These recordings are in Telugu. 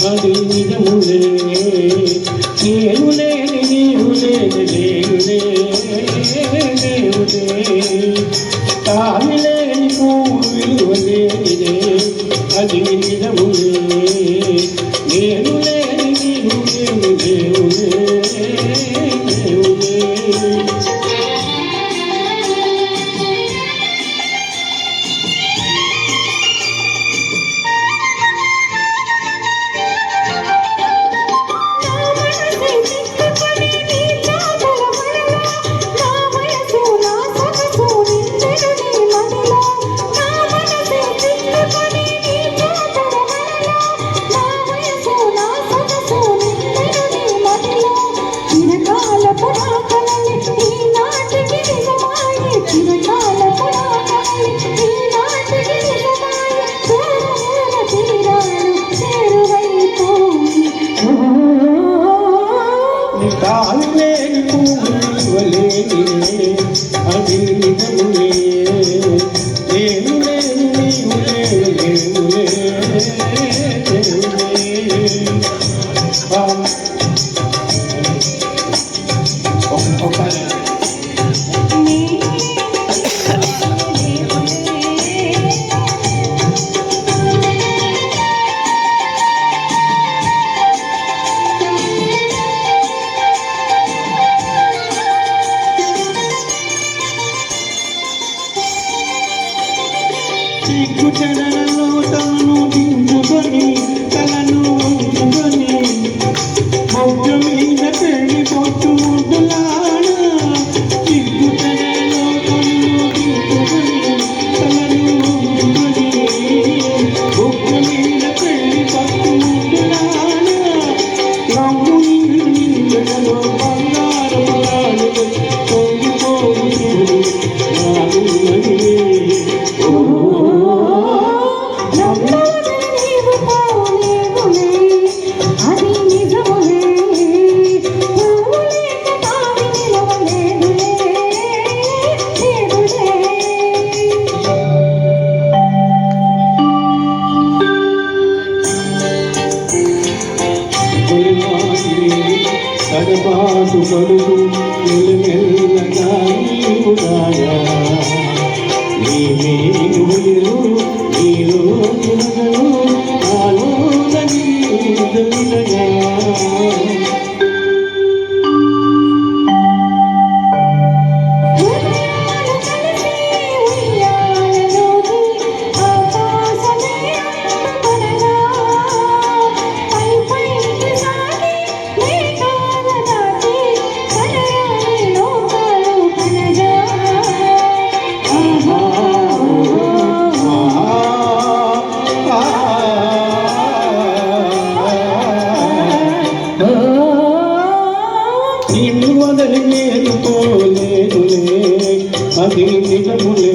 అది నిజములే నీవు లేని నీవు లేని లేవులే లేవులే తావి లేని పువ్వు లేనిదే అది నిజములే నేను లేని నీవు లేని లేవులే లేవులే తాళలేని పువ్వులేనిదే అది నిజములే నేను లేని నీవు లేవులే సిగ్గుచరణలో తను దించుకొని తలను ఉంచుకొని మొగ్గ మీద పెళ్లి పొట్టు ముద్దులాడ సిగ్గుచరణలో తను దించుకొని తలను ఉంచుకొని మొగ్గ మీద పెళ్లి పొట్టు ముద్దులాడ రంగు నిండులో బంగారు లాడు కడబాటు పడుకు మెల్లమెల్లగా నీవు రాయా నీ మేలు నీలో తిరగను నాలో నడిదలినయా నిన్ను వదలి నేను పోలేనులే అది నిజములే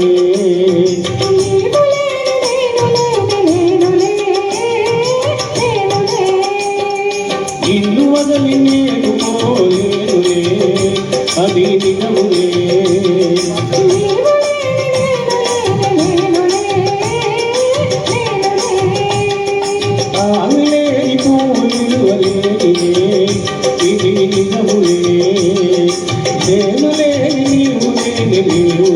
నిన్ను వదలి నేను పోలేనులే అది నిజములే తావిలేని పూలు వలేనిదే ఇది నిజములే నేను లేని నీవు లేని నీవు